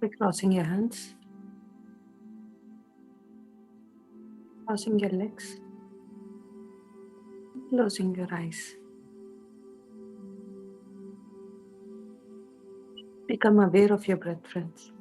by crossing your hands, crossing your legs, closing your eyes. Become aware of your breath, friends.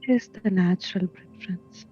Just the natural breath, friends.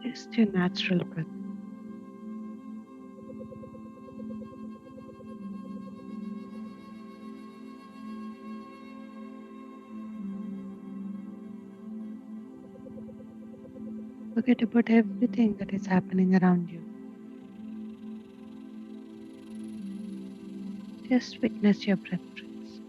Just your natural breath. Forget about everything that is happening around you. Just witness your breath, friends.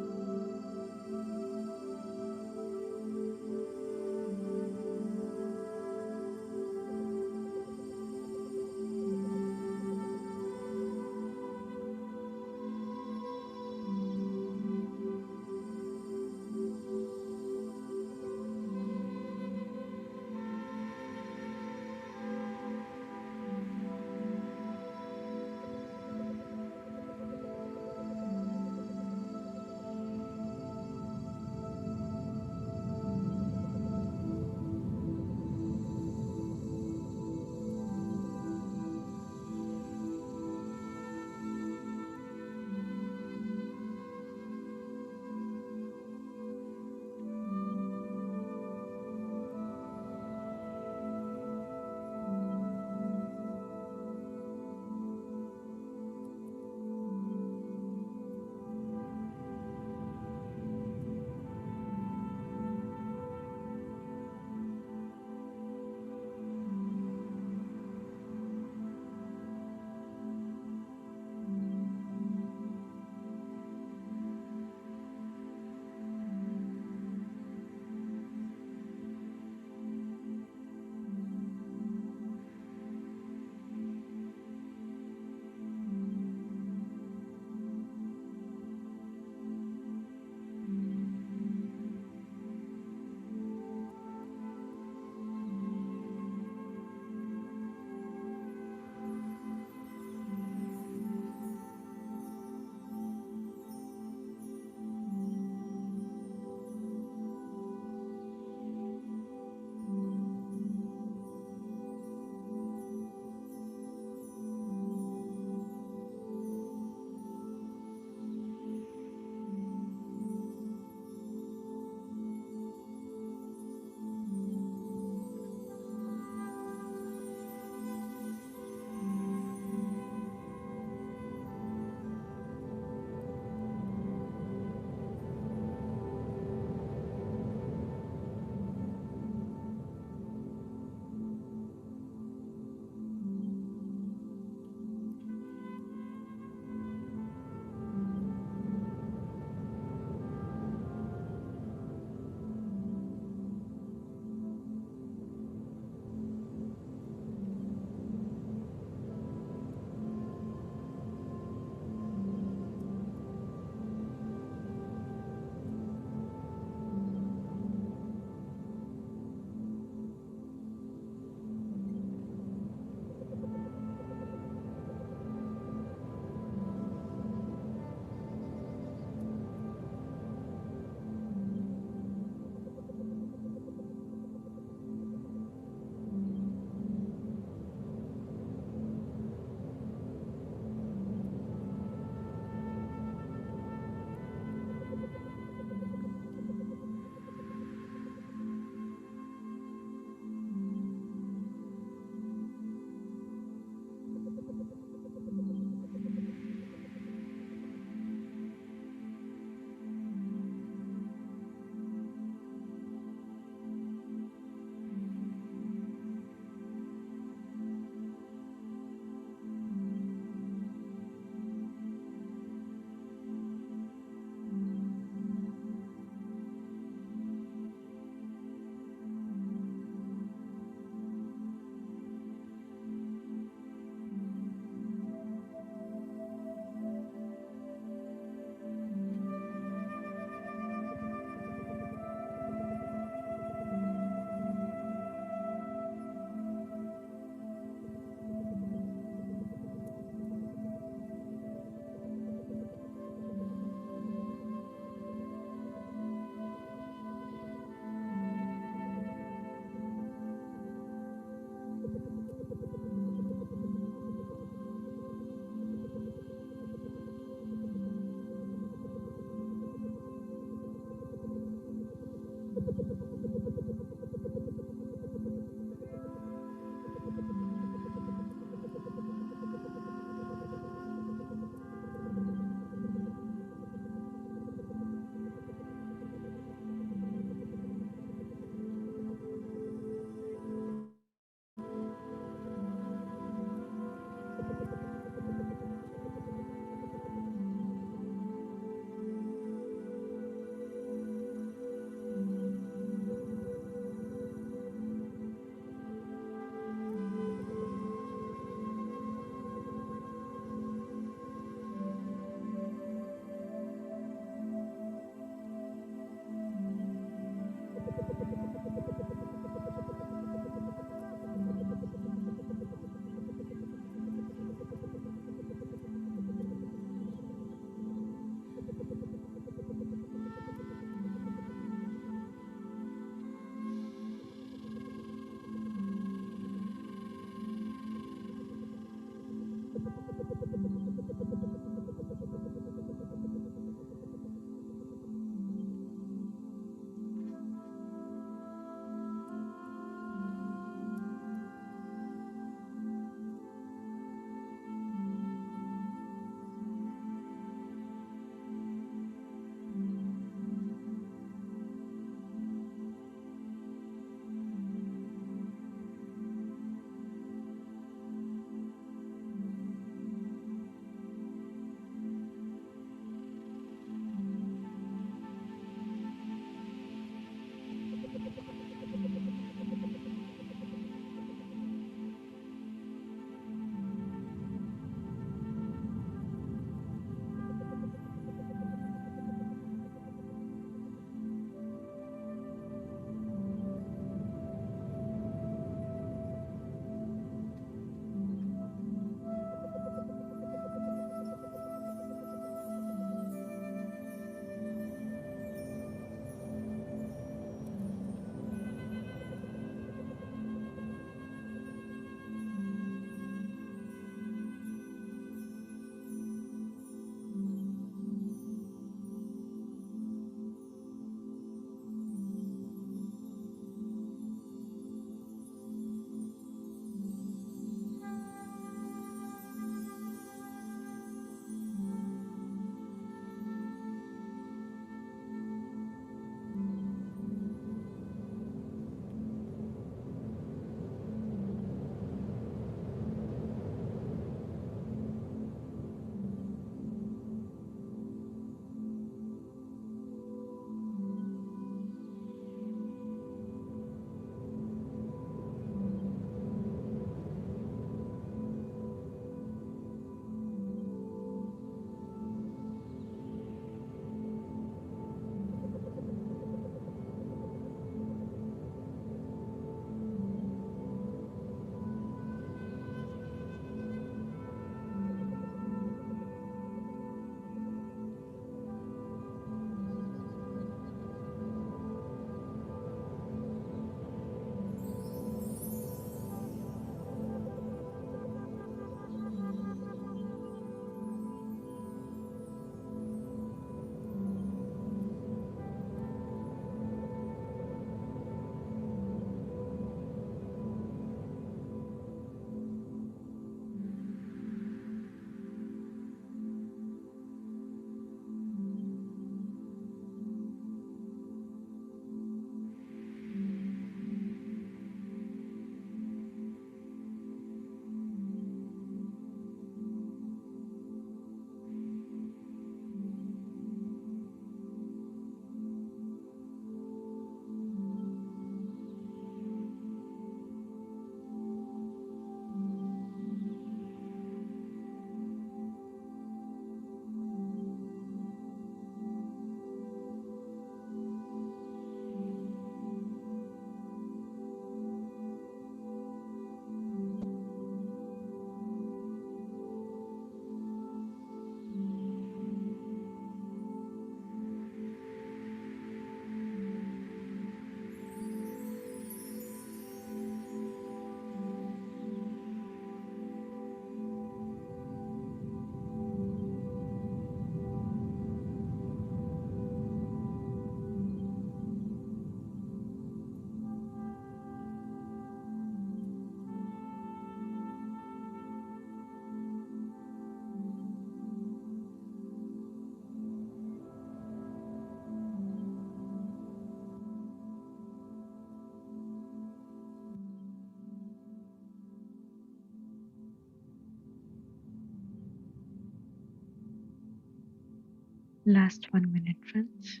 Last 1 minute, friends.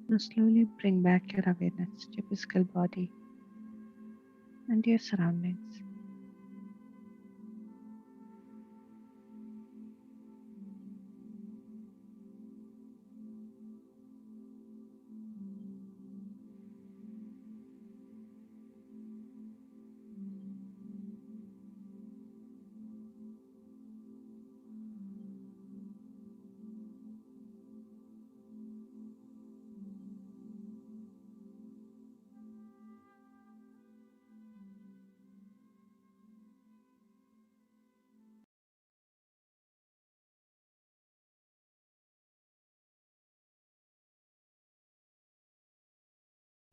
Now slowly bring back your awareness to your physical body and your surroundings.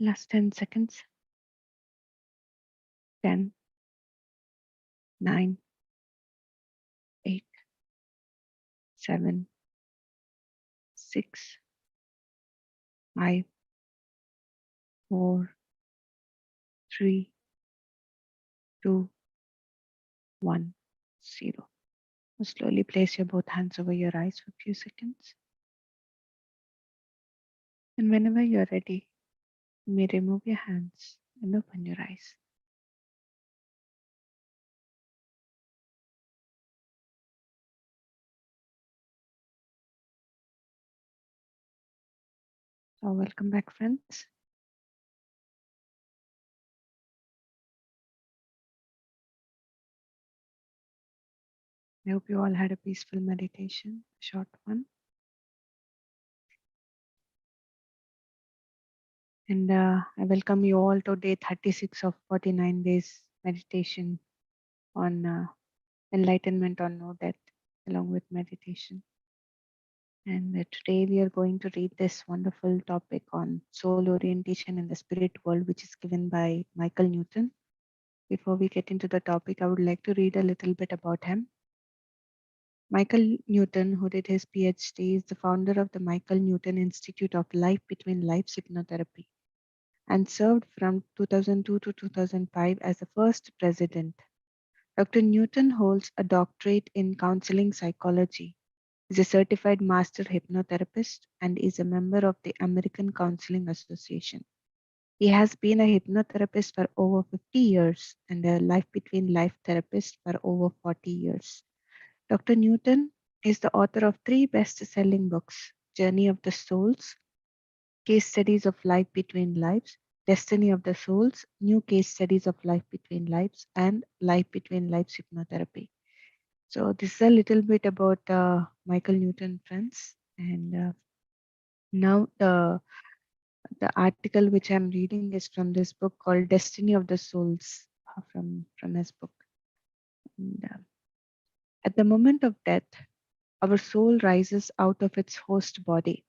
Last 10 seconds. 10, 9, 8, 7, 6, 5, 4, 3, 2, 1, 0. Now slowly place your both hands over your eyes for a few seconds. And whenever you're ready, you may remove your hands and open your eyes. So, welcome back, friends. I hope you all had a peaceful meditation, a short one. And I welcome you all to day 36 of 49 days meditation on enlightenment on no death, along with meditation. And today we are going to read this wonderful topic on soul orientation in the spirit world, which is given by Michael Newton. Before we get into the topic, I would like to read a little bit about him. Michael Newton, who did his PhD, is the founder of the Michael Newton Institute of Life Between Lives Hypnotherapy and served from 2002 to 2005 as the first president. Dr. Newton holds a doctorate in counseling psychology, is a certified master hypnotherapist, and is a member of the American Counseling Association. He has been a hypnotherapist for over 50 years and a life between life therapist for over 40 years. Dr. Newton is the author of three best selling books: Journey of the Souls, Case Studies of Life Between Lives, Destiny of the Souls, New Case Studies of Life Between Lives, and Life Between Lives Hypnotherapy. So, this is a little bit about Michael Newton, friends. And now, the article which I'm reading is from this book called Destiny of the Souls from his book. And, at the moment of death, our soul rises out of its host body.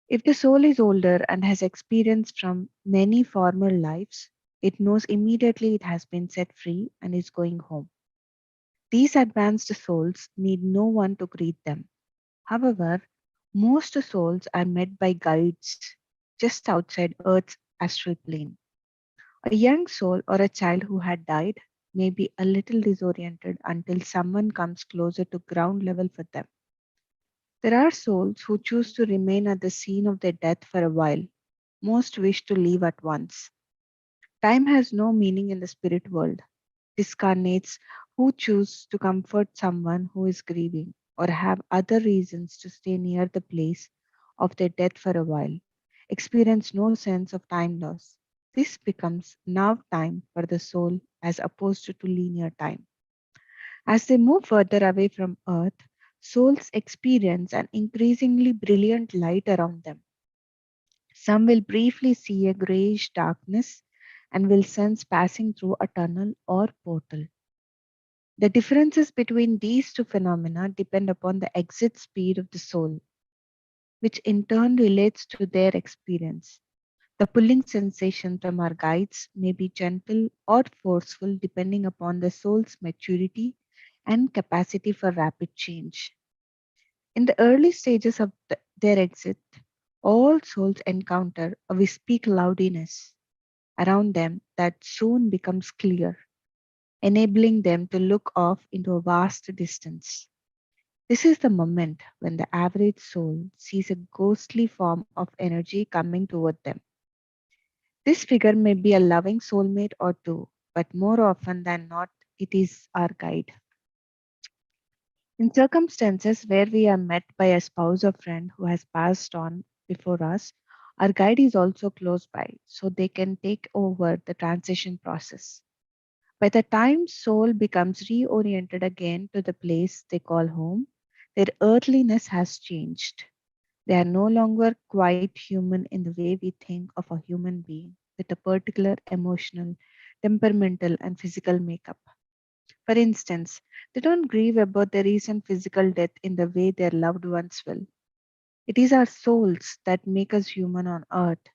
If the soul is older and has experience from many former lives, it knows immediately it has been set free and is going home. These advanced souls need no one to greet them. However, most souls are met by guides just outside Earth's astral plane. A young soul or a child who had died may be a little disoriented until someone comes closer to ground level for them. There are souls who choose to remain at the scene of their death for a while. Most wish to leave at once. Time has no meaning in the spirit world. Discarnates who choose to comfort someone who is grieving or have other reasons to stay near the place of their death for a while experience no sense of time loss. This becomes now time for the soul as opposed to linear time. As they move further away from Earth, souls experience an increasingly brilliant light around them. Some will briefly see a grayish darkness and will sense passing through a tunnel or portal. The differences between these two phenomena depend upon the exit speed of the soul, which in turn relates to their experience. The pulling sensation from our guides may be gentle or forceful depending upon the soul's maturity and capacity for rapid change. In the early stages of their exit, all souls encounter a wispy cloudiness. around them that soon becomes clear, enabling them to look off into a vast distance. This is the moment when the average soul sees a ghostly form of energy coming toward them. This figure may be a loving soulmate or two, but more often than not, it is our guide. In circumstances where we are met by a spouse or friend who has passed on before us, our guide is also close by, so they can take over the transition process. By the time soul becomes reoriented again to the place they call home, their earthliness has changed. They are no longer quite human in the way we think of a human being with a particular emotional, temperamental, and physical makeup. For instance, they don't grieve about their recent physical death in the way their loved ones will. It is our souls that make us human on earth,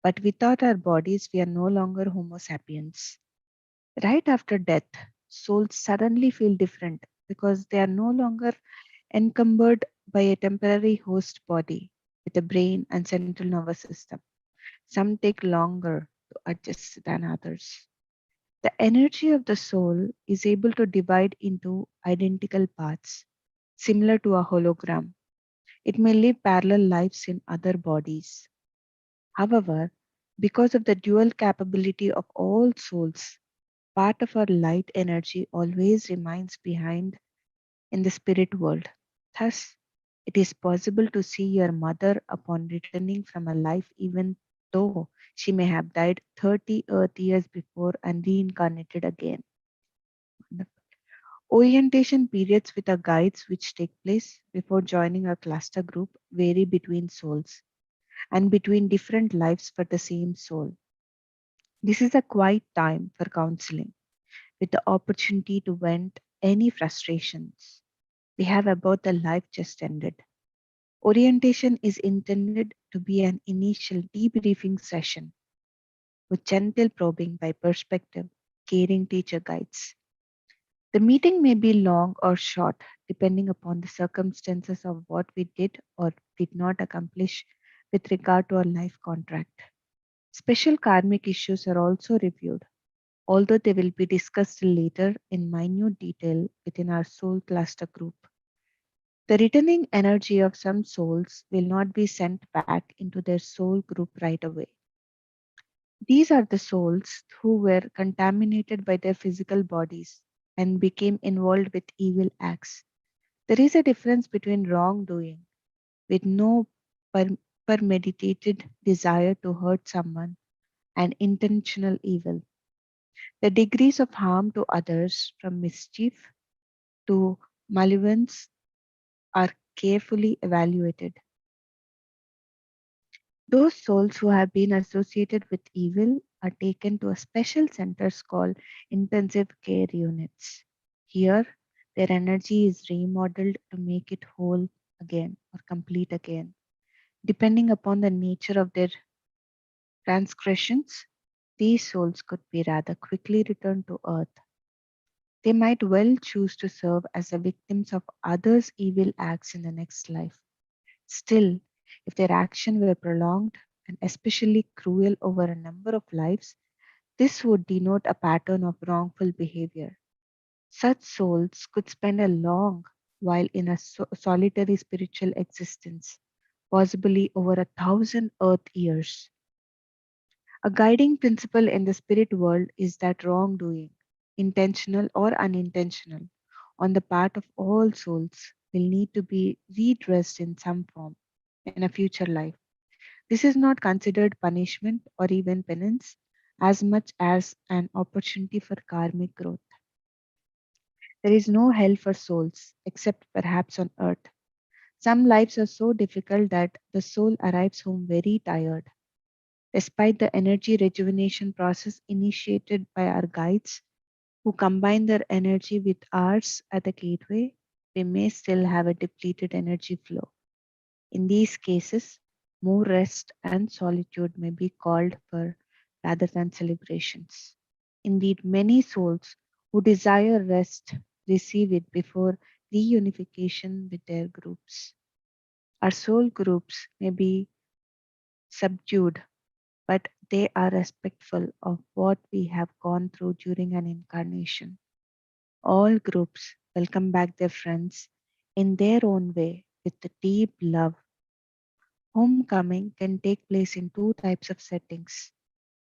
but without our bodies, we are no longer Homo sapiens. Right after death, souls suddenly feel different because they are no longer encumbered by a temporary host body with a brain and central nervous system. Some take longer to adjust than others. The energy of the soul is able to divide into identical parts, similar to a hologram. It may live parallel lives in other bodies. However, because of the dual capability of all souls, part of our light energy always remains behind in the spirit world. Thus, it is possible to see your mother upon returning from a life, even though she may have died 30 Earth years before and reincarnated again. Orientation periods with our guides, which take place before joining a cluster group, vary between souls and between different lives for the same soul. This is a quiet time for counseling with the opportunity to vent any frustrations we have about the life just ended. Orientation is intended to be an initial debriefing session with gentle probing by perspective, caring teacher guides. The meeting may be long or short, depending upon the circumstances of what we did or did not accomplish with regard to our life contract. Special karmic issues are also reviewed, although they will be discussed later in minute detail within our soul cluster group. The returning energy of some souls will not be sent back into their soul group right away. These are the souls who were contaminated by their physical bodies and became involved with evil acts. There is a difference between wrongdoing with no per- premeditated desire to hurt someone and intentional evil. The degrees of harm to others, from mischief to malevolence, are carefully evaluated. Those souls who have been associated with evil are taken to a special centers called intensive care units. Here, their energy is remodeled to make it whole again or complete again. Depending upon the nature of their transgressions, these souls could be rather quickly returned to earth. They might well choose to serve as the victims of others' evil acts in the next life. Still, if their action were prolonged and especially cruel over a number of lives, this would denote a pattern of wrongful behavior. Such souls could spend a long while in a solitary spiritual existence, possibly over 1,000 earth years. A guiding principle in the spirit world is that wrongdoing, intentional or unintentional, on the part of all souls will need to be redressed in some form in a future life. This is not considered punishment or even penance as much as an opportunity for karmic growth. There is no hell for souls except perhaps on earth. Some lives are so difficult that the soul arrives home very tired. Despite the energy rejuvenation process initiated by our guides who combine their energy with ours at the gateway, we may still have a depleted energy flow. In these cases, more rest and solitude may be called for rather than celebrations. Indeed, many souls who desire rest receive it before reunification with their groups. Our soul groups may be subdued but they are respectful of what we have gone through during an incarnation. All groups welcome back their friends in their own way with the deep love. Homecoming can take place in two types of settings.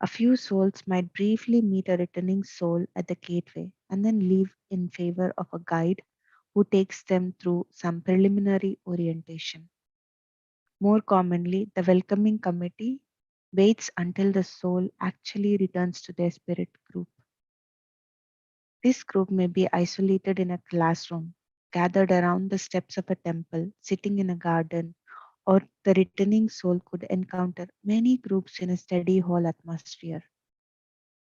A few souls might briefly meet a returning soul at the gateway and then leave in favor of a guide who takes them through some preliminary orientation. More commonly, the welcoming committee waits until the soul actually returns to their spirit group. This group may be isolated in a classroom, gathered around the steps of a temple, sitting in a garden, or the returning soul could encounter many groups in a steady hall atmosphere.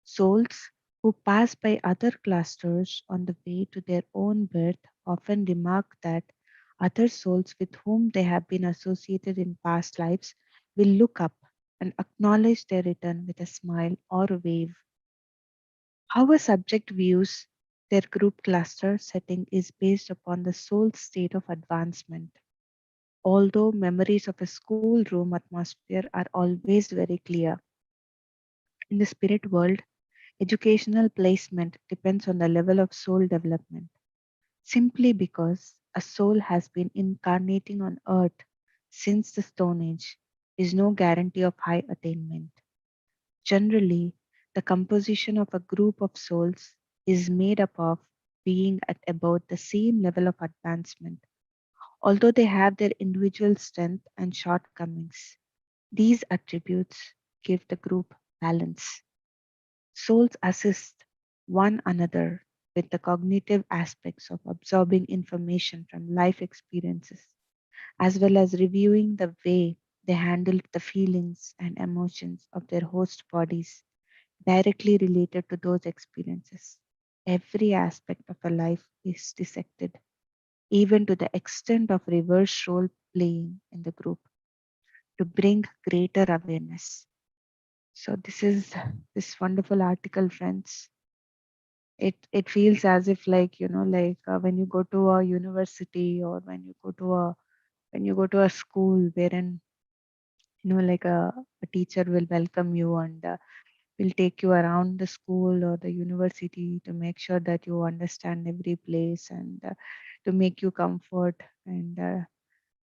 Souls who pass by other clusters on the way to their own birth often remark that other souls with whom they have been associated in past lives will look up and acknowledge their return with a smile or a wave. How a subject views their group cluster setting is based upon the soul's state of advancement. Although memories of a schoolroom atmosphere are always very clear, in the spirit world, educational placement depends on the level of soul development. Simply because a soul has been incarnating on earth since the Stone Age is no guarantee of high attainment. Generally, the composition of a group of souls is made up of being at about the same level of advancement. Although they have their individual strength and shortcomings, these attributes give the group balance. Souls assist one another with the cognitive aspects of absorbing information from life experiences, as well as reviewing the way they handled the feelings and emotions of their host bodies directly related to those experiences. Every aspect of a life is dissected, even to the extent of reverse role playing in the group, to bring greater awareness. So this wonderful article, friends. It feels as if, like, like when you go to a university, or when you go to a school wherein, like a teacher will welcome you and will take you around the school or the university to make sure that you understand every place, and to make you comfort. And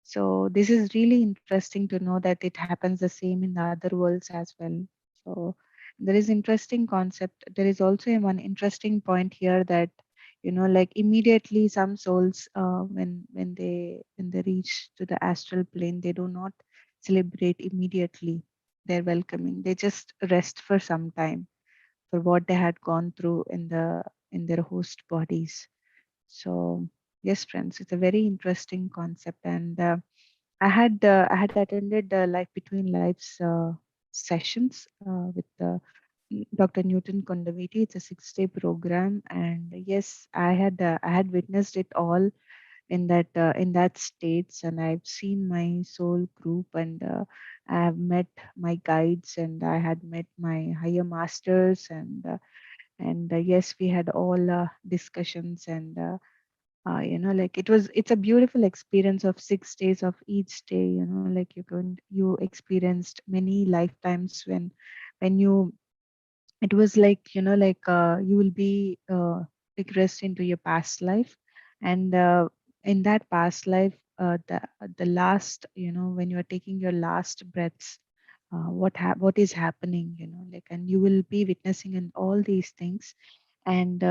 so this is really interesting to know that it happens the same in the other worlds as well. So there is interesting concept. There is also one interesting point here that, like, immediately some souls, when they reach to the astral plane, they do not celebrate immediately their welcoming. They just rest for some time for what they had gone through in their host bodies. So yes, friends, it's a very interesting concept. And I had attended Life Between Lives sessions with Dr. Newton Kondaviti. It's a 6-day program, and yes, I had witnessed it all in that states, and I've seen my soul group, and I have met my guides, and I had met my higher masters, and yes, we had all discussions, and like, it's a beautiful experience of 6 days. Of each day, like, you experienced many lifetimes when you it was like, like, you will be regressed into your past life, and in that past life, the last, when you are taking your last breaths, what is happening, like, and you will be witnessing in all these things. And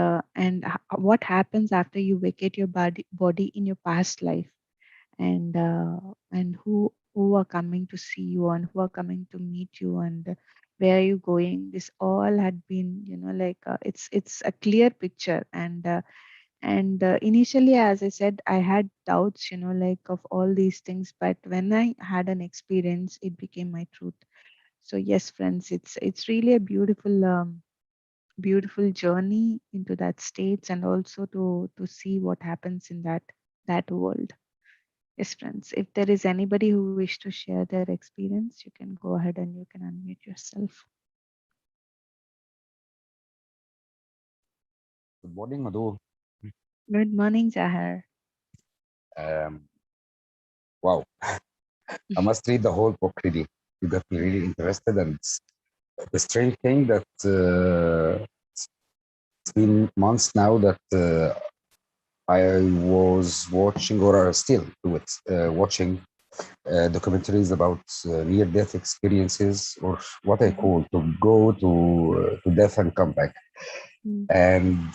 what happens after you vacate your body in your past life, and who are coming to see you, and who are coming to meet you, and where are you going. This all had been, like, it's a clear picture. And initially, as I said, I had doubts, like, of all these things, but when I had an experience, it became my truth. So yes, friends, it's really a beautiful journey into that states, and also to see what happens in that world. Yes, friends, if there is anybody who wish to share their experience, you can go ahead and you can unmute yourself. Good morning, Madhu. Good morning, Zahar. Um, wow, I must read the whole book really. You got me really interested, and the strange thing that it's been months now that I was watching, or I still do it, watching documentaries about near-death experiences, or what I call to go to death and come back. And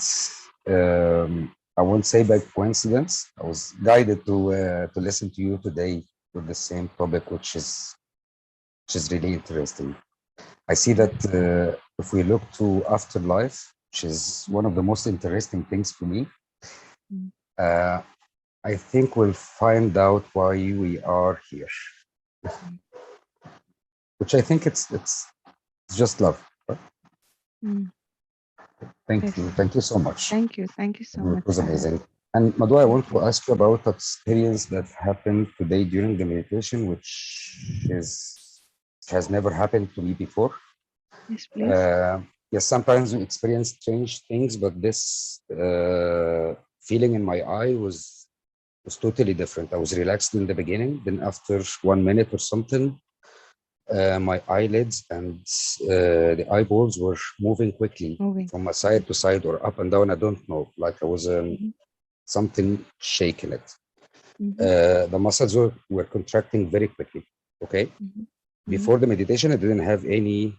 I won't say by coincidence, I was guided to listen to you today with the same topic, which is really interesting. I see that if we look to afterlife, which is one of the most interesting things for me, uh, I think we'll find out why we are here, which I think it's just love. Right? Thank you. Yes. Thank you so much. Thank you so much. It was Sahar. amazing. And Madhu, I want Thank to you. ask you about an experience that happened today during the meditation, which has never happened to me before. Yes, please. Yes, sometimes we experience strange things, but this feeling in my eye was totally different. I was relaxed in the beginning, then after 1 minute or something, my eyelids and the eyeballs were moving quickly Moving. from a side to side or up and down. I don't know, like I was something shaking it. The muscles were contracting very quickly. Okay. Before the meditation, I didn't have any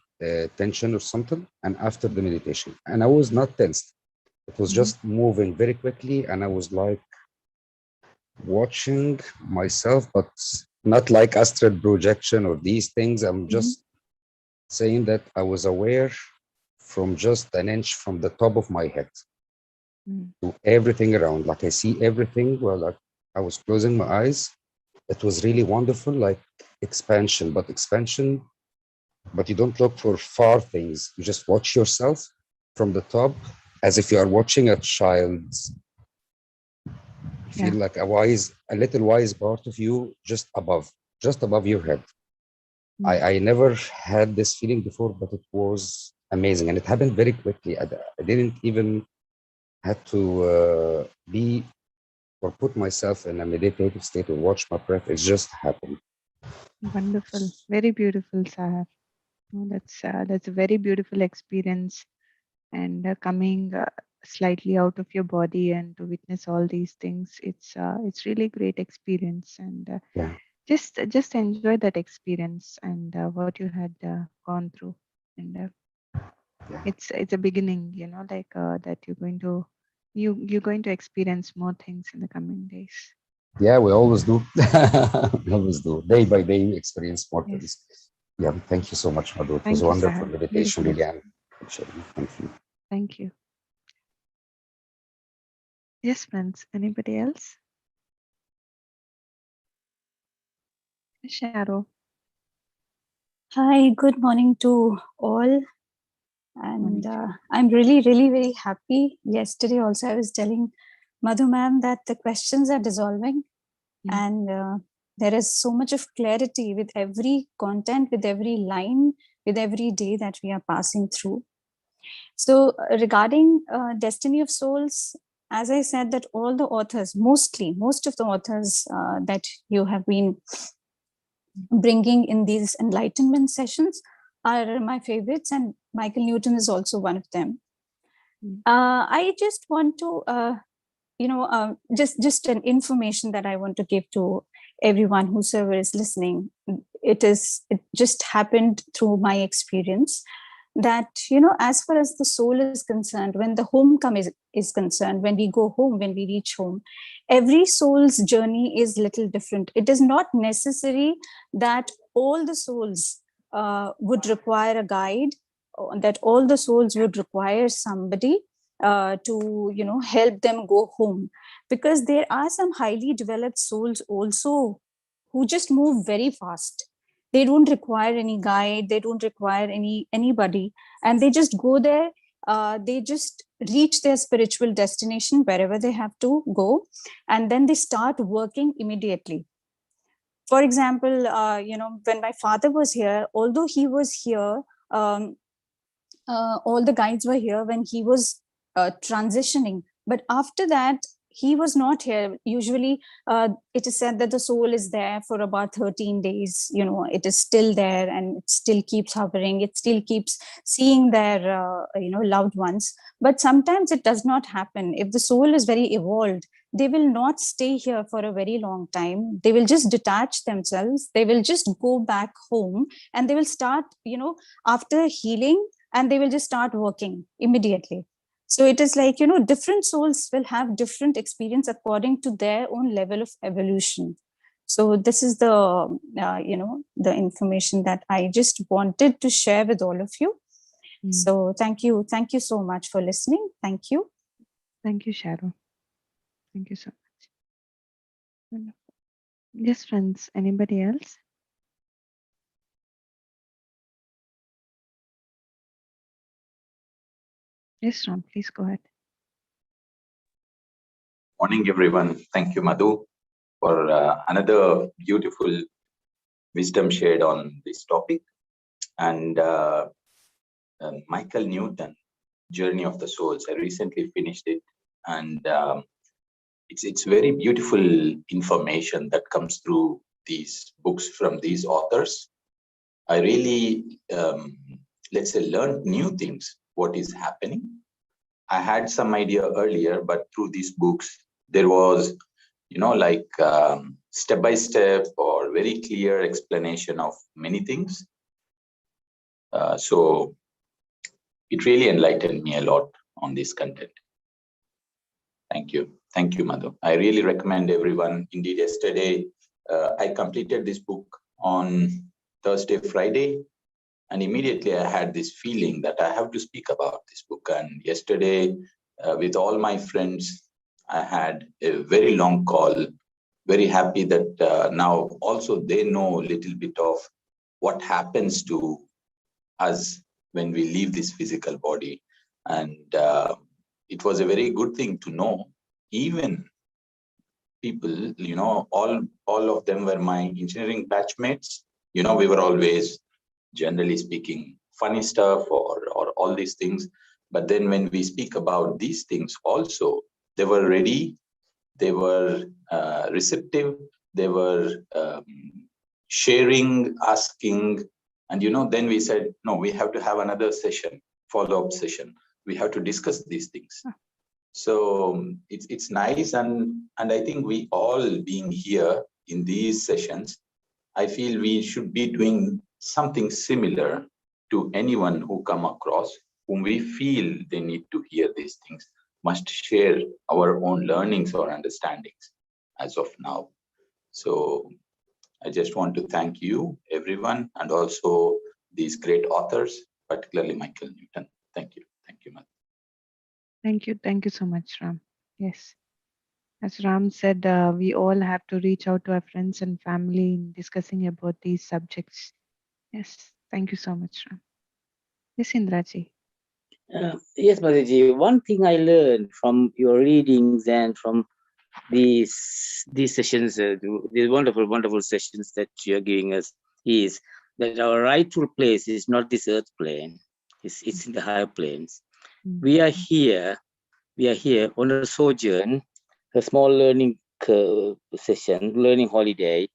tension or something. And after the meditation, and I was not tensed. It was just moving very quickly. And I was like watching myself, but not like astral projection or these things. I'm just saying that I was aware from just an inch from the top of my head to everything around. Like I see everything. Well, like I was closing my eyes. It was really wonderful, like expansion, but you don't look for far things. You just watch yourself from the top as if you are watching a child. You feel like a little wise part of you just above your head. I never had this feeling before, but it was amazing. And it happened very quickly. I didn't even had to be or put myself in a meditative state or watch my breath. It just happened. Wonderful. Very beautiful, Sahar. That's a very beautiful experience, and coming slightly out of your body and to witness all these things, it's really great experience. And Yeah. just enjoy that experience and what you had gone through. And it's a beginning, like that you're going to experience more things in the coming days. Yeah, we always do. We always do. Day by day, we experience more Yes. things. Yeah, thank you so much, Madhu. It was a Thank you, wonderful Sahar. meditation, Beautiful. really. And thank you. Thank you. Yes, friends. Anybody else? Shadow. Hi, good morning to all. And Morning. I'm really, really very happy. Yesterday also I was telling Madhu ma'am that the questions are dissolving and there is so much of clarity with every content, with every line, with every day that we are passing through. So regarding Destiny of Souls, as I said that all the authors, most of the authors that you have been bringing in these enlightenment sessions are my favorites, and Michael Newton is also one of them. I just want to, just an information that I want to give to everyone whosoever is listening. It just happened through my experience that, as far as the soul is concerned, when the homecoming is concerned, when we go home, when we reach home, every soul's journey is little different. It is not necessary that all the souls would require a guide, or that all the souls would require somebody to help them go home, because there are some highly developed souls also who just move very fast. They don't require any guide, they don't require anybody, and they just go there. They just reach their spiritual destination wherever they have to go, and then they start working immediately. For example, when my father was here, although he was here, all the guides were here when he was transitioning, but after that he was not here. Usually it is said that the soul is there for about 13 days. It is still there, and it still keeps hovering. It still keeps seeing their loved ones. But sometimes it does not happen. If the soul is very evolved, they will not stay here for a very long time. They will just detach themselves. They will just go back home, and they will start, after healing, and they will just start working immediately. So it is like, different souls will have different experience according to their own level of evolution. So this is the information that I just wanted to share with all of you. So thank you so much for listening. Thank you. Thank you, Sharon. Thank you so much. Wonderful. Yes, friends, anybody else? Yes, Ram, please go ahead. Morning, everyone. Thank you, Madhu, for another beautiful wisdom shared on this topic. And Michael Newton, Journey of the Souls. I recently finished it, and it's very beautiful information that comes through these books from these authors. I really, let's say, learned new things, what is happening. I had some idea earlier, but through these books, there was, like step by step or very clear explanation of many things. So it really enlightened me a lot on this content. Thank you. Thank you, Madhu. I really recommend everyone. Indeed, yesterday, I completed this book on Thursday, Friday, and immediately I had this feeling that I have to speak about this book. And yesterday, with all my friends, I had a very long call. Very happy that now also they know a little bit of what happens to us when we leave this physical body. And it was a very good thing to know. Even people, all of them were my engineering batchmates. We were always, generally speaking, funny stuff or all these things. But then when we speak about these things also, they were ready, they were receptive, they were sharing, asking. And, then we said, no, we have to have another session, follow-up session. We have to discuss these things. So it's nice. And I think we all being here in these sessions, I feel we should be doing something similar to anyone who come across, whom we feel they need to hear these things, must share our own learnings or understandings as of now. So I just want to thank you, everyone, and also these great authors, particularly Michael Newton. Thank you. Thank you, Madhu. Thank you. Thank you so much, Ram. Yes. As Ram said, we all have to reach out to our friends and family in discussing about these subjects. Yes. Thank you so much, Ram. Yes, Indraji. Yes, Madhuji. One thing I learned from your readings and from these sessions, these wonderful sessions that you are giving us, is that our rightful place is not this earth plane. It's in the higher planes. We are here on a sojourn, a small learning session, learning holiday,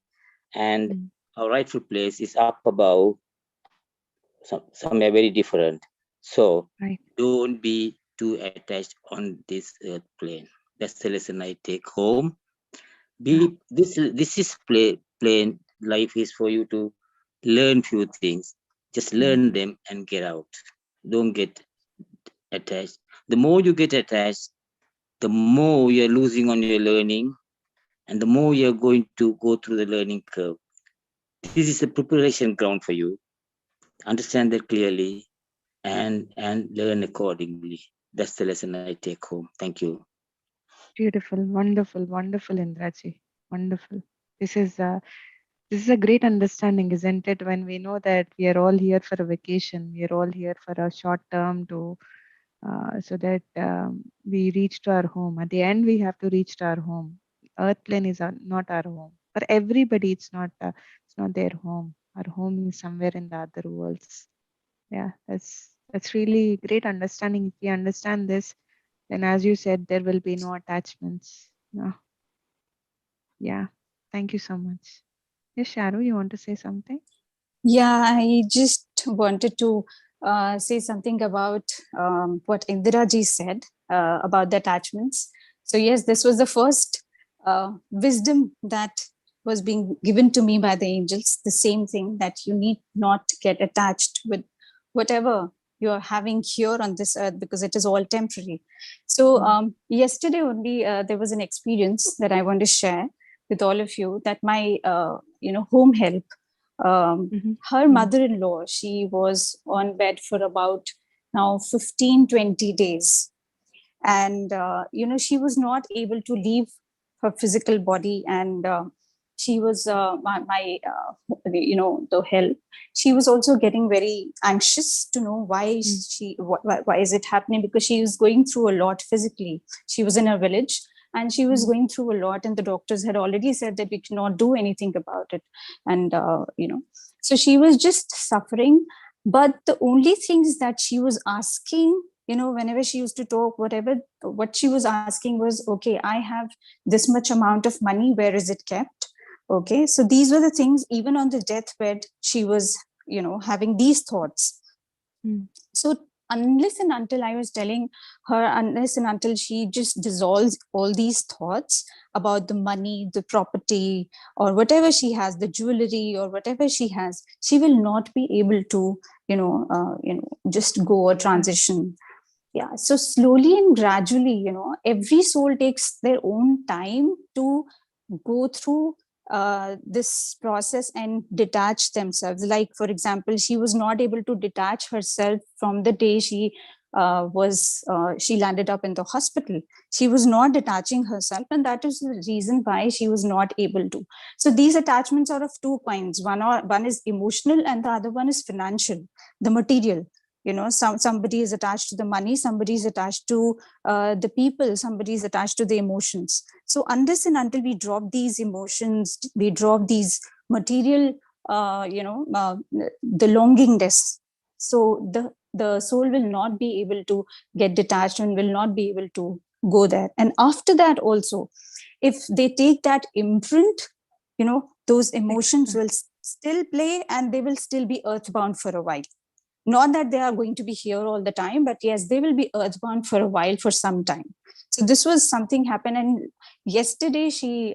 and our rightful place is up above, somewhere very different. So don't be too attached on this earth plane. That's the lesson I take home. This is plain life is for you to learn few things. Just learn them and get out. Don't get attached. The more you get attached, the more you're losing on your learning, and the more you're going to go through the learning curve. This is a preparation ground for you. Understand that clearly and learn accordingly. That's the lesson I take home. Thank you. Beautiful, wonderful, Indraji. Wonderful. This is a great understanding, isn't it? When we know that we are all here for a vacation, we are all here for a short term to so that we reach to our home. At the end, we have to reach to our home. Earth plane is not our home. For everybody, it's not their home. Our home is somewhere in the other worlds. Yeah, that's really great understanding. If we understand this, then as you said, there will be no attachments. No. Yeah. Thank you so much. Yes, Sharu, you want to say something? Yeah, I just wanted to say something about what Indira ji said about the attachments. So yes, this was the first wisdom that was being given to me by the angels. The same thing, that you need not get attached with whatever you're having here on this earth, because it is all temporary. So yesterday only there was an experience that I want to share with all of you, that my home help, her mother-in-law, she was on bed for about now 15-20 days, and she was not able to leave her physical body, and she was the help, she was also getting very anxious to know why is it happening, because she was going through a lot physically. She was in a village and she was going through a lot, and the doctors had already said that we cannot do anything about it, and so she was just suffering. But the only things that she was asking, whenever she used to talk, what she was asking was, okay, I have this much amount of money, where is it kept? Okay, so these were the things. Even on the deathbed, she was having these thoughts. So unless and until I was telling her, unless and until she just dissolves all these thoughts about the money, the property, or whatever she has, the jewelry or whatever she has, she will not be able to just go or transition. Yeah, so slowly and gradually, every soul takes their own time to go through this process and detach themselves. Like, for example, she was not able to detach herself from the day she landed up in the hospital. She was not detaching herself, and that is the reason why she was not able to. So these attachments are of two kinds. One is emotional, and the other one is financial, the material. Somebody is attached to the money, somebody is attached to the people, somebody is attached to the emotions. So unless and until we drop these emotions, we drop these material the longingness, so the soul will not be able to get detached and will not be able to go there. And after that also, if they take that imprint, those emotions will still play, and they will still be earthbound for a while. Not that they are going to be here all the time, but yes, they will be earthbound for a while, for some time. So this was something happened, and yesterday she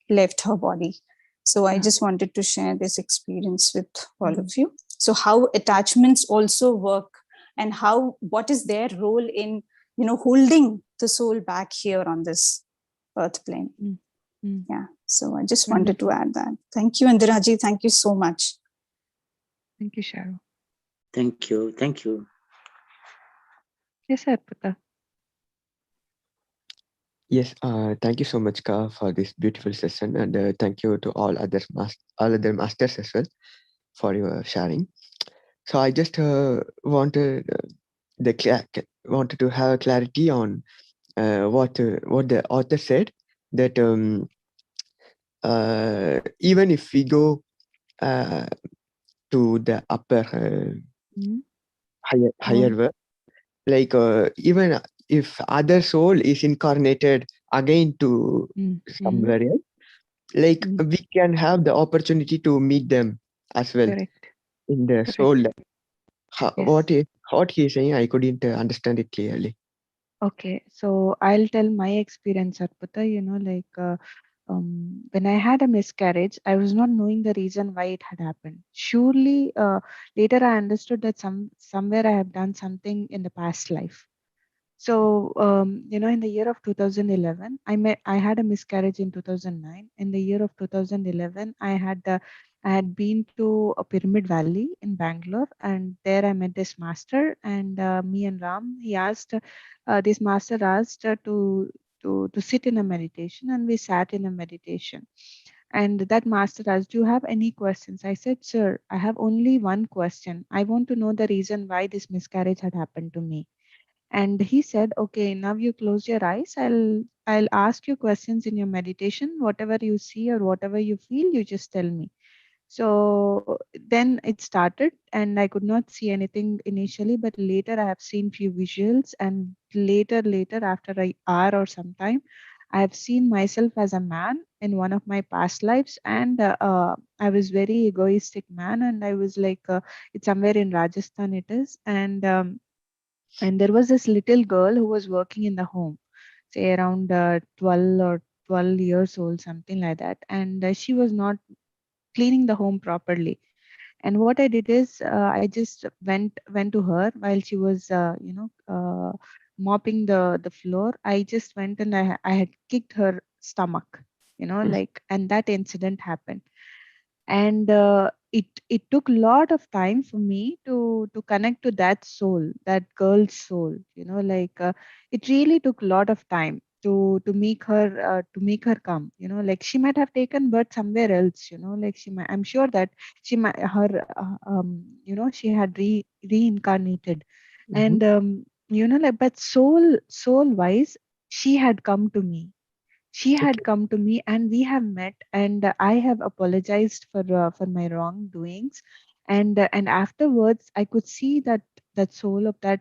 left her body. So I just wanted to share this experience with all of you. So how attachments also work, and what is their role in holding the soul back here on this earth plane. Yeah, so I just wanted to add that. Thank you, Indiraji. Thank you so much. Thank you, Sharu. Thank you. Thank you. Yes, Arpita. Yes, thank you so much, Ka, for this beautiful session, and thank you to all other masters as well for your sharing. So I just wanted wanted to have clarity on what the author said, that even if we go to the upper higher world, like even if other soul is incarnated again to somewhere else, like we can have the opportunity to meet them as well. Correct. In the Correct. soul. Yes. What he is saying, I couldn't understand it clearly. Okay, so I'll tell my experience, Arpita. When I had a miscarriage, I was not knowing the reason why it had happened. Surely, later I understood that somewhere I have done something in the past life. So, in the year of 2011, I had a miscarriage in 2009. In the year of 2011, I had been to a Pyramid Valley in Bangalore, and there I met this master. And me and Ram, this master asked to sit in a meditation, and we sat in a meditation. And that master asked, "Do you have any questions?" I said, "Sir, I have only one question. I want to know the reason why this miscarriage had happened to me." And he said, "Okay, now you close your eyes. I'll ask you questions in your meditation. Whatever you see or whatever you feel, you just tell me." So then it started, and I could not see anything initially, but later I have seen few visuals, and later after an hour or sometime, I have seen myself as a man in one of my past lives, and I was very egoistic man, and I was like, it's somewhere in Rajasthan it is, and there was this little girl who was working in the home, say around 12 or 12 years old, something like that, and she was not cleaning the home properly. And what I did is, I just went to her while she was mopping the floor. I just went and I had kicked her stomach, like, and that incident happened. And it took a lot of time for me to connect to that soul, that girl's soul, like, it really took a lot of time to make her come, like she might have taken birth somewhere else, like I'm sure that she might her she had reincarnated. Mhm. And like, but soul wise, she had come to me. She had Okay. come to me, and we have met, and I have apologized for my wrongdoings. And afterwards I could see that soul of that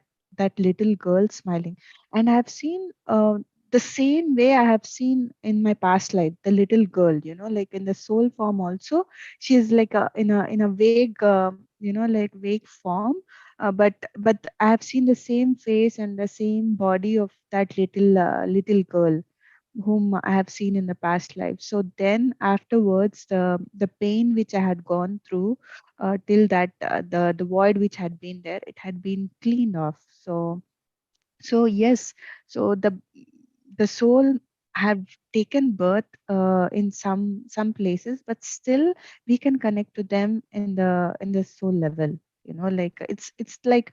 little girl smiling. And I have seen the same way I have seen in my past life, the little girl, like in the soul form also. She is like in a vague like vague form, but I have seen the same face and the same body of that little girl whom I have seen in the past life. So then afterwards, the pain which I had gone through till that, the void which had been there, it had been cleaned off. So yes, so the soul have taken birth in some places, but still we can connect to them in the soul level. Like, it's like,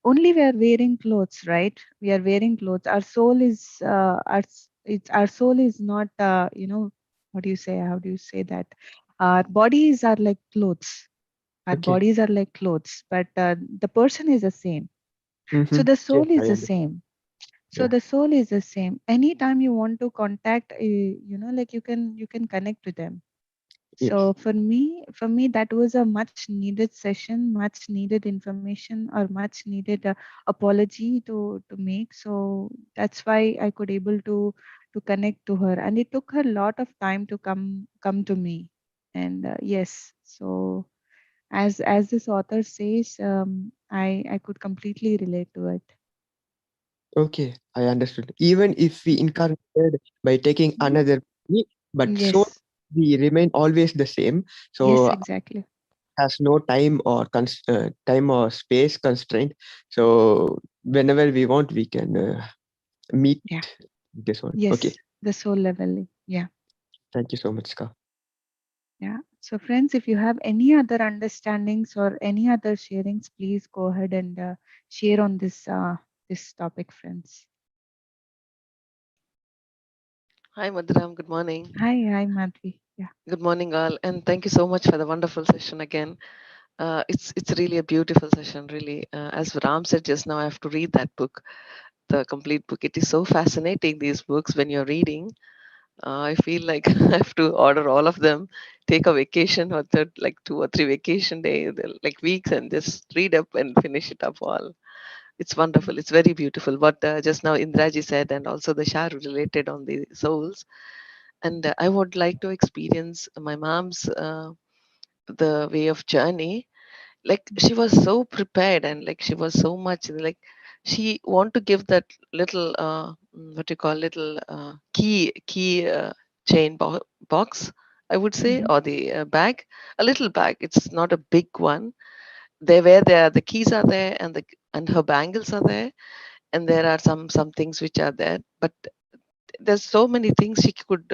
only we are wearing clothes, right? We are wearing clothes. Our soul is our soul is not, what do you say, how do you say that, our bodies are like clothes. Our Okay. bodies are like clothes, but the person is the same. So the Yes, soul is I the understand. same. So Yeah. the soul is the same. Anytime you want to contact, like, you can connect to them. Yes. So for me, that was a much needed session, much needed information, or much needed apology to make. So that's why I could able to connect to her, and it took her a lot of time to come to me. And yes, so as this author says, I could completely relate to it. Okay, I understood. Even if we incarnated by taking another body, but soul, Yes, we remain always the same. yes, So exactly. has no time or time or space constraint. So whenever we want, we can meet Yeah, this one. Okay. yes, the soul level. Yeah. Thank you so much, Ka. Yeah. So, friends, if you have any other understandings or any other sharings, please go ahead and share on this topic, friends. Hi, Madhuram. Good morning. Hi, Madhvi. Yeah. Good morning, all, and thank you so much for the wonderful session again. It's really a beautiful session, really. As Ram said just now, I have to read that book, the complete book. It is so fascinating. These books, when you're reading, I feel like I have to order all of them, take a vacation or like 2 or 3 vacation days, like weeks, and just read up and finish it up all. It's wonderful. It's very beautiful. What just now Indraji said, and also the Shah related on the souls. And I would like to experience my mom's the way of journey. Like she was so prepared, and like she was so much like she want to give that little what you call little key chain box, I would say, Mm-hmm. or the bag, a little bag. It's not a big one. They where there the keys are there, and and her bangles are there, and there are some things which are there, but there's so many things she could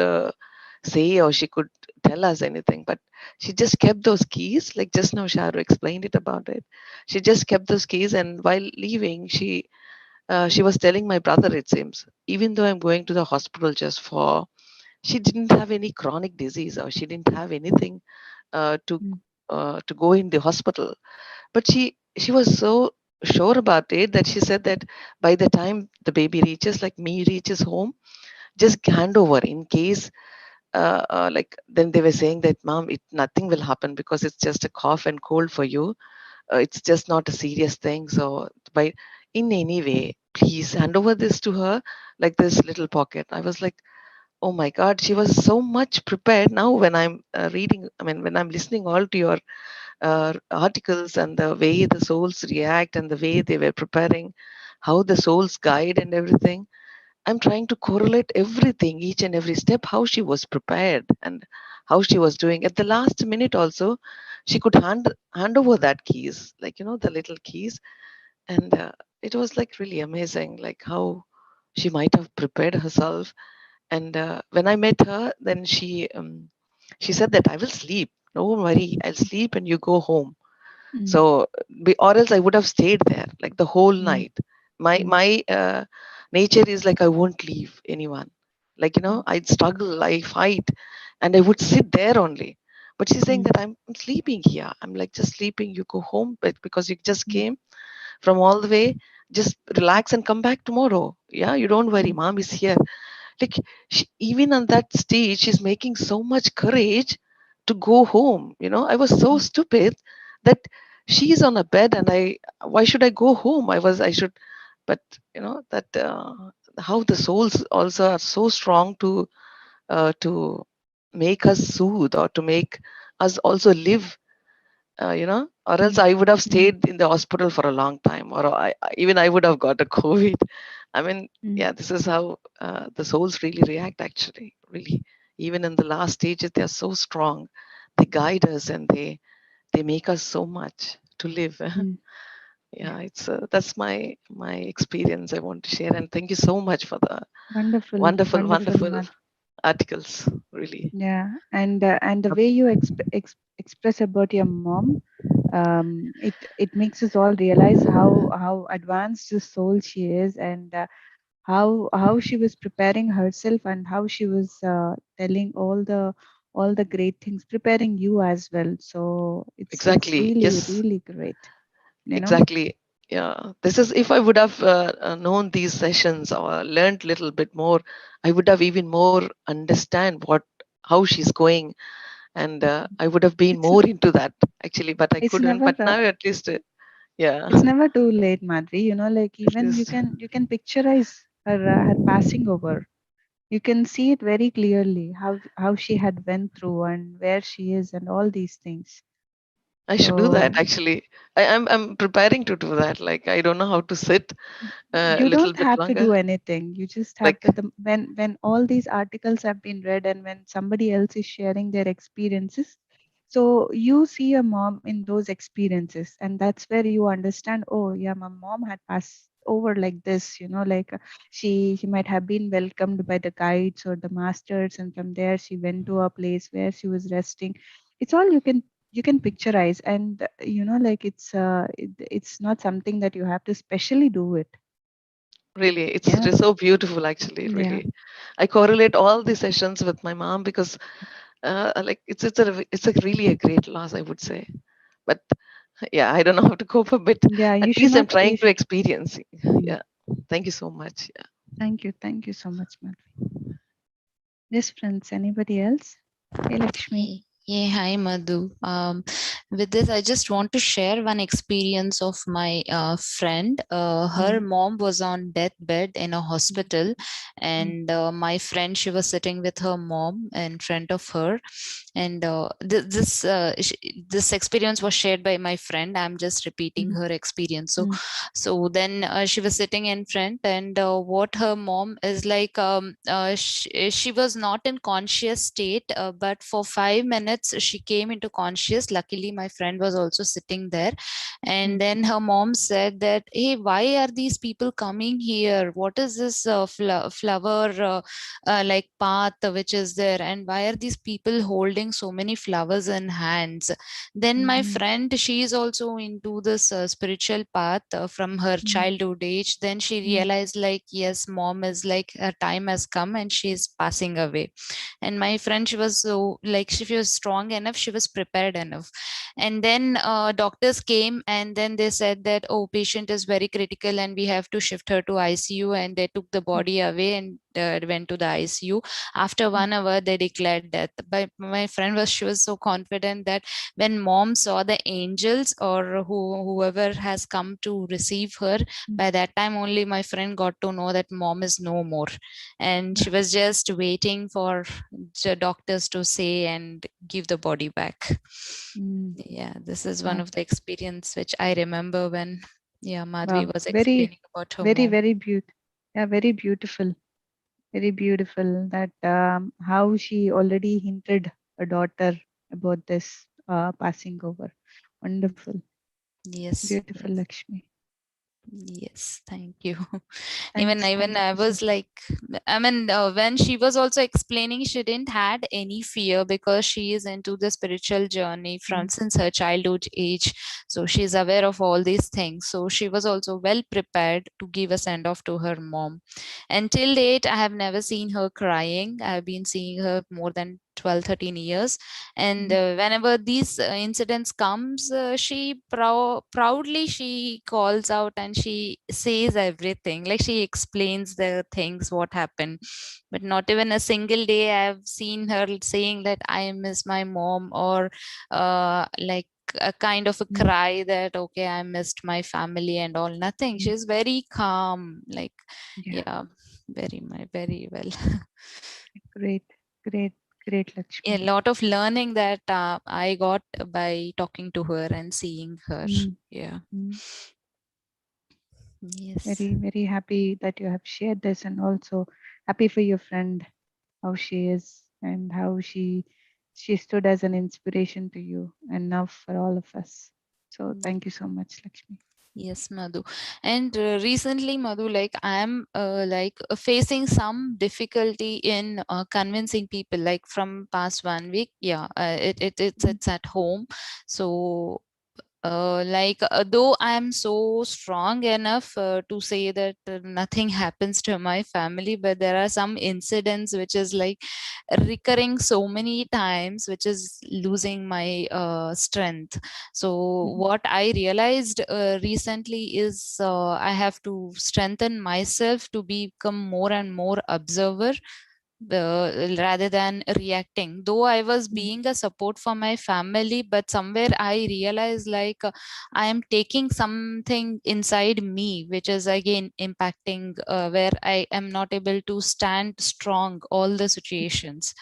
say, or she could tell us anything, but she just kept those keys. Like just now Sharu explained it about it. She just kept those keys, and while leaving, she was telling my brother, it seems, even though I'm going to the hospital just for, she didn't have any chronic disease, or she didn't have anything uh, to to go in the hospital, but she was so sure about it that she said that by the time the baby reaches, like me, reaches home, just hand over in case like then they were saying that, Mom, nothing will happen because it's just a cough and cold for you. It's just not a serious thing. So by in any way, please hand over this to her, like this little pocket. I was like, oh my God, she was so much prepared. Now when I'm reading, I mean, when I'm listening all to your articles and the way the souls react and the way they were preparing, how the souls guide and everything, I'm trying to correlate everything, each and every step, how she was prepared and how she was doing. At the last minute also, she could hand over that keys, like, the little keys. And it was like really amazing, like how she might have prepared herself. And when I met her, then she said that I will sleep. Don't worry, I'll sleep and you go home. So, or else I would have stayed there like the whole night. My nature is like I won't leave anyone. Like, I'd struggle, I fight, and I would sit there only. But she's saying that I'm sleeping here. I'm like, just sleeping. You go home, but because you just came from all the way, just relax and come back tomorrow. Yeah, you don't worry. Mom is here. Like, even on that stage, she's making so much courage to go home. I was so stupid that she's on a bed and why should I go home? I should, but that how the souls also are so strong to make us soothe or to make us also live, or else I would have stayed in the hospital for a long time, or even I would have got a COVID. I mean, yeah, this is how the souls really react, actually, really. Even in the last stages, they are so strong. They guide us and they make us so much to live. Yeah, it's that's my experience I want to share. And thank you so much for the Wonderful, wonderful, wonderful, wonderful Madhu. articles, really. Yeah, and the way you express about your mom, it makes us all realize how advanced the soul she is, and how she was preparing herself, and how she was telling all the great things, preparing you as well. So it's Exactly. really Yes. really great, you know. Exactly. Yeah. This is if I would have known these sessions or learned little bit more, I would have even more understand how she's going, and I would have been It's more into that actually, but I it's couldn't. never But now at least, yeah, it's never too late, Madhvi. You know, like at even least you can picturize her passing over. You can see it very clearly how she had went through and where she is and all these things. I should do that So actually. I'm preparing to do that. Like I don't know how to sit a you little don't bit have to longer. do anything. You just have Like to when all these articles have been read, and when somebody else is sharing their experiences, so you see your mom in those experiences, and that's where you understand, oh yeah, my mom had passed over like this, like she might have been welcomed by the guides or the masters, and from there she went to a place where she was resting. It's all you can picturize, and like it's not something that you have to specially do it. really, it's Yeah, so beautiful actually. yeah, Really, I correlate all the sessions with my mom because like it's a really a great loss, I would say. But yeah, I don't know how to cope up, but yeah. at You should least I'm not. trying to experience. Mm. Yeah, thank you so much. Yeah. Thank you so much, Madhvi. Yes, friends. Anybody else? Hey, Lakshmi. Yeah, hi Madhu. With this, I just want to share one experience of my friend. Her mom was on deathbed in a hospital, and my friend, she was sitting with her mom in front of her, and this experience was shared by my friend. I'm just repeating her experience. So then she was sitting in front, and what her mom is like, she was not in conscious state, but for 5 minutes she came into conscious. Luckily my friend was also sitting there, and then her mom said that, hey, why are these people coming here? What is this flower like path which is there, and why are these people holding so many flowers in hands? Then my friend, she is also into this spiritual path from her childhood age. Then she realized, like, yes, mom is like, her time has come and she is passing away. And my friend, she was so like, she was strong enough, she was prepared enough. And then doctors came, and then they said that, oh, patient is very critical and we have to shift her to ICU, and they took the body away, and went to the ICU. After 1 hour, they declared death. But my friend she was so confident that when mom saw the angels or whoever has come to receive her, by that time only my friend got to know that mom is no more. And she was just waiting for the doctors to say and give the body back. Yeah, this is one of the experience which I remember when Madhvi was explaining about her mom. Very beautiful. Yeah, very beautiful. Very beautiful that how she already hinted her daughter about this passing over. Wonderful. Yes. Beautiful, Lakshmi. Yes, thank you. Thanks, even I was like, I mean, when she was also explaining, she didn't had any fear because she is into the spiritual journey from since her childhood age. So she's aware of all these things. So she was also well prepared to give a send off to her mom. Until date, I have never seen her crying. I've been seeing her more than 12-13 years, and whenever these incidents comes, she proudly she calls out and she says everything, like she explains the things what happened. But not even a single day I've seen her saying that I miss my mom, or like a kind of a cry that okay, I missed my family and all. Nothing. She's very calm, like very well. Great, Lakshmi. A lot of learning that I got by talking to her and seeing her. Yeah. Yes. Very happy that you have shared this, and also happy for your friend, how she is and how she stood as an inspiration to you and now for all of us. So thank you so much, Lakshmi. Yes, Madhu. And recently, Madhu, like I am facing some difficulty in convincing people. Like from past 1 week, it's at home. So though I am so strong enough to say that nothing happens to my family, but there are some incidents which is like recurring so many times, which is losing my strength. So what I realized recently is I have to strengthen myself to become more and more observer, rather than reacting. Though I was being a support for my family, but somewhere I realized like I am taking something inside me which is again impacting, where I am not able to stand strong all the situations.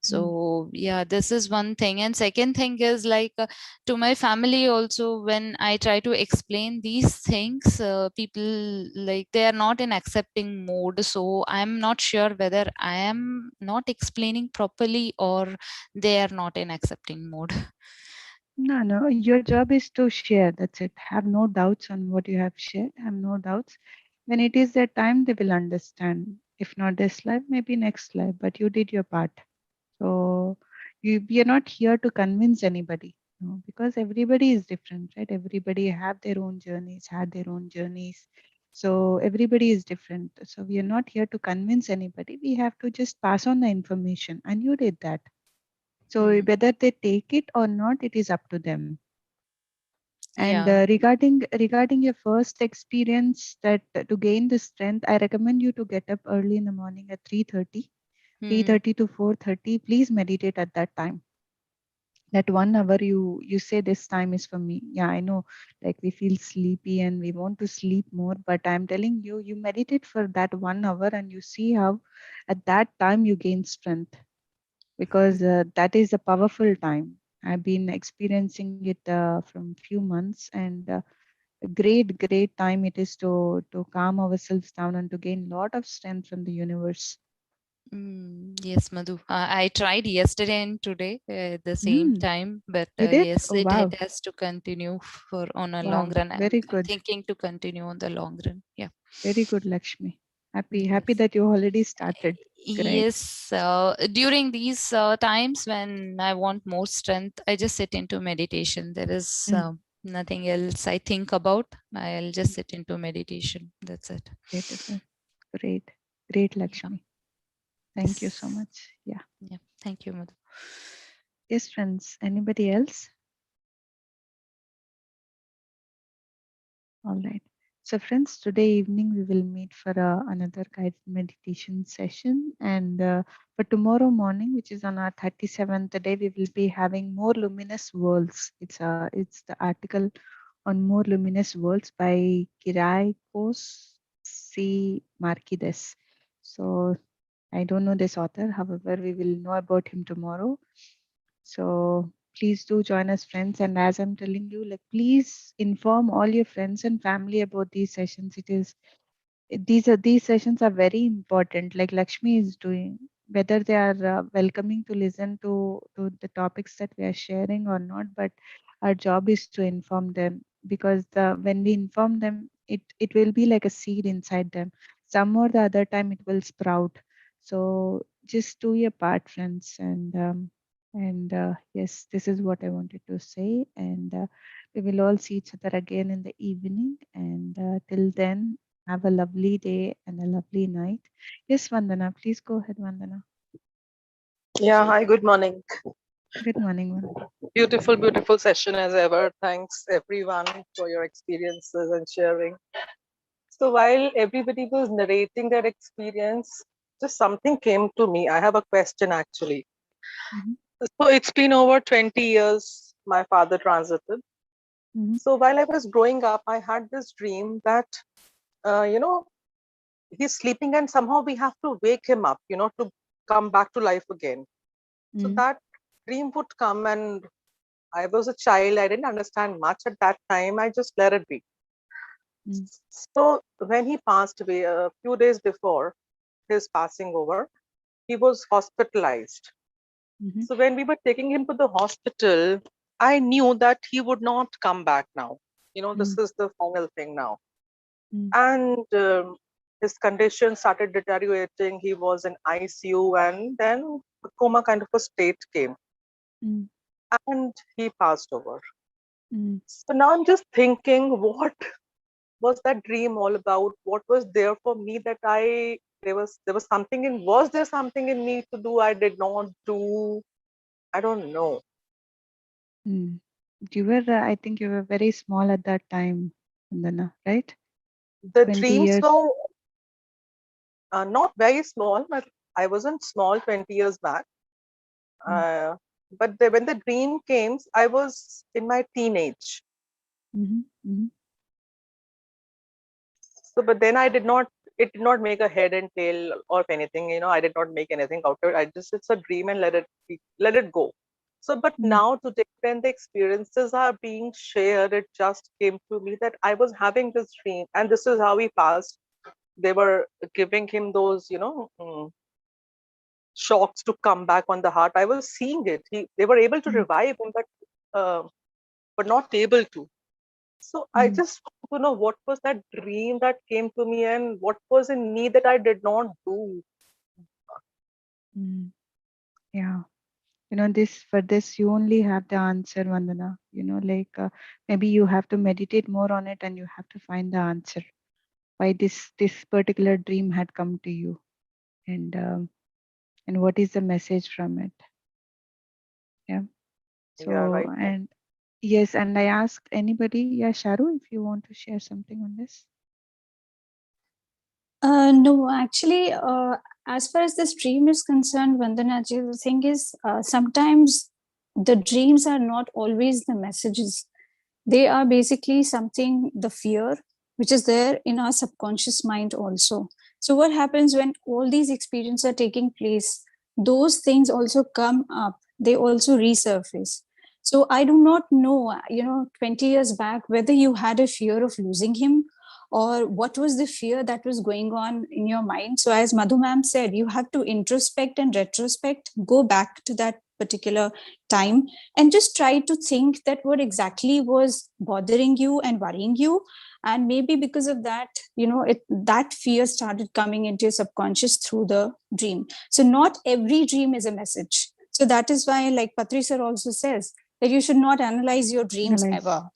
So yeah, this is one thing. And second thing is like to my family also, when I try to explain these things, people like they are not in accepting mode. So I'm not sure whether I am not explaining properly or they are not in accepting mode. No, your job is to share. That's it. Have no doubts on what you have shared. Have no doubts. When it is their time, they will understand. If not this life, maybe next life. But you did your part. So we are not here to convince anybody, because everybody is different, right? Everybody have their own journeys, had their own journeys. So everybody is different. So we are not here to convince anybody. We have to just pass on the information, and you did that. So whether they take it or not, it is up to them. And regarding your first experience, that to gain the strength, I recommend you to get up early in the morning at 3:30. 3:30 to 4:30, please meditate at that time. That 1 hour you say this time is for me. Yeah, I know, like we feel sleepy and we want to sleep more, but I'm telling you, you meditate for that 1 hour and you see how at that time you gain strength, because that is a powerful time. I've been experiencing it from few months, and a great time it is to calm ourselves down and to gain lot of strength from the universe. Yes, Madhu. I tried yesterday and today at the same time, but You did? yes, Oh, it wow. has to continue for on a Wow, long run. very I'm good. thinking to continue on the long run. Yeah. Very good, Lakshmi. Happy that you already started. Great. Yes, during these times when I want more strength, I just sit into meditation. There is nothing else I think about. I'll just sit into meditation. That's it. Beautiful. Great, Lakshmi. Thank you so much. Yeah. Thank you, Madhu. Yes, friends. Anybody else? All right. So friends, today evening we will meet for another guided meditation session, and for tomorrow morning, which is on our 37th day, we will be having more luminous worlds. It's the article on more luminous worlds by Kyriakos C. Markides. So I don't know this author, however, we will know about him tomorrow. So please do join us, friends. And as I'm telling you, like, please inform all your friends and family about these sessions. These sessions are very important. Like Lakshmi is doing, whether they are welcoming to listen to the topics that we are sharing or not, but our job is to inform them, because when we inform them, it will be like a seed inside them. Some or the other time it will sprout. So just do your part, friends, and yes, this is what I wanted to say. And we will all see each other again in the evening. And till then, have a lovely day and a lovely night. Yes, Vandana, please go ahead, Vandana. Yeah, hi, good morning. Good morning, Vandana. Beautiful, beautiful session as ever. Thanks everyone for your experiences and sharing. So while everybody was narrating their experience, just something came to me. I have a question actually. Mm-hmm. So it's been over 20 years my father transited. Mm-hmm. So while I was growing up, I had this dream that, he's sleeping and somehow we have to wake him up, to come back to life again. So that dream would come, and I was a child. I didn't understand much at that time. I just let it be. So when he passed away a few days before his passing over, he was hospitalized. Mm-hmm. So when we were taking him to the hospital, I knew that he would not come back now. This is the final thing now. And his condition started deteriorating. He was in ICU, and then a coma kind of a state came. And he passed over. So now I'm just thinking, what was that dream all about? What was there for me that there was something was there something in me to do I did not do? I don't know. You were, I think you were very small at that time, Vandana, right? The 20 dreams years. were not very small, but I wasn't small 20 years back. But when the dream came, I was in my teenage. So, but then it did not make a head and tail of anything, I did not make anything out of it. It's a dream and let it go. So, but now today, when the experiences are being shared, it just came to me that I was having this dream, and this is how he passed. They were giving him those, shocks to come back on the heart. I was seeing it. They were able to revive him, but not able to. So I just want to know, what was that dream that came to me, and what was in me that I did not do? Yeah. For this, you only have the answer, Vandana. Maybe you have to meditate more on it, and you have to find the answer why this particular dream had come to you, and what is the message from it. Yeah. So, Yeah, right. and yes, and I asked anybody, Sharu, if you want to share something on this. No, actually, as far as this dream is concerned, Vandana ji, the thing is, sometimes the dreams are not always the messages. They are basically something, the fear, which is there in our subconscious mind also. So what happens when all these experiences are taking place? Those things also come up. They also resurface. So I do not know, 20 years back, whether you had a fear of losing him, or what was the fear that was going on in your mind. So as Madhu ma'am said, you have to introspect and retrospect, go back to that particular time, and just try to think that what exactly was bothering you and worrying you. And maybe because of that, that fear started coming into your subconscious through the dream. So not every dream is a message. So that is why, like Patri sir also says, that you should not analyze your dreams ever.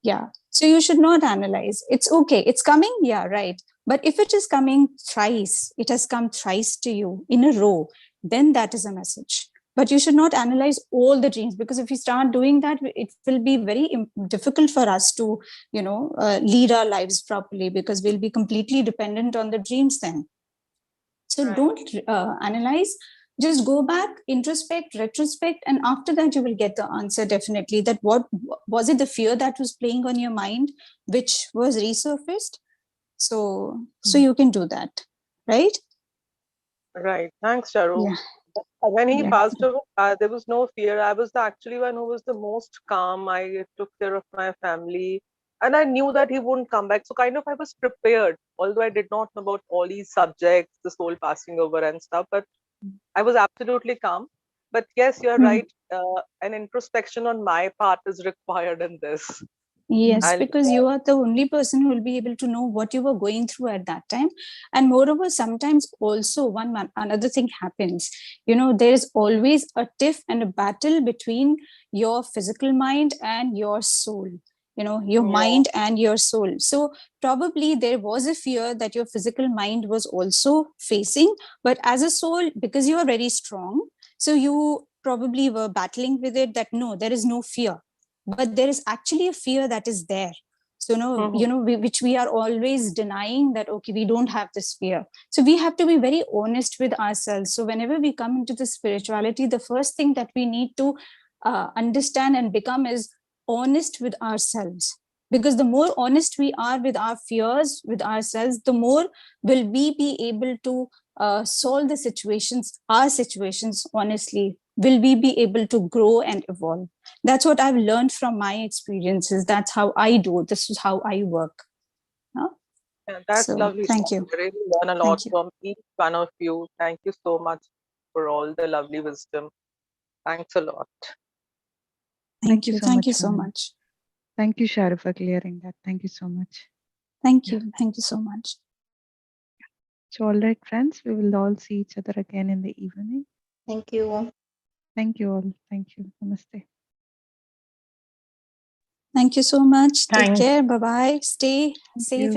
Yeah. So you should not analyze. It's okay. It's coming. Yeah, right. But if it is coming thrice, it has come thrice to you in a row, then that is a message. But you should not analyze all the dreams, because if you start doing that, it will be very difficult for us to, lead our lives properly, because we'll be completely dependent on the dreams then. So don't analyze, just go back, introspect, retrospect, and after that you will get the answer definitely, that what was it, the fear that was playing on your mind, which was resurfaced. So you can do that, right? Right. Thanks, Charu. Yeah. When he Yeah. passed away, there was no fear. I was actually one who was the most calm. I took care of my family, and I knew that he wouldn't come back. So kind of I was prepared, although I did not know about all these subjects, the soul passing over and stuff, but I was absolutely calm. But yes, you're right. An introspection on my part is required in this. Yes, because you are the only person who will be able to know what you were going through at that time. And moreover, sometimes also another thing happens. There is always a tiff and a battle between your physical mind and your soul. Your mind and your soul. So probably there was a fear that your physical mind was also facing, but as a soul, because you are very strong, so you probably were battling with it, that no, there is no fear. But there is actually a fear that is there. So which we are always denying, that okay, we don't have this fear. So we have to be very honest with ourselves. So whenever we come into the spirituality, the first thing that we need to understand and become is honest with ourselves. Because the more honest we are with our fears, with ourselves, the more will we be able to solve our situations honestly. Will we be able to grow and evolve? That's what I've learned from my experiences. That's how I do. This is how I work. Yeah, that's lovely. Thank you. I really learn a lot from each one of you. Thank you so much for all the lovely wisdom. Thanks a lot. Thank you. Thank you so much. Thank you, Sharu, for clearing that. Thank you so much. Thank you. Thank you so much. So, all right, friends, we will all see each other again in the evening. Thank you. Thank you all. Thank you. Namaste. Thank you so much. Take care. Bye-bye. Stay safe.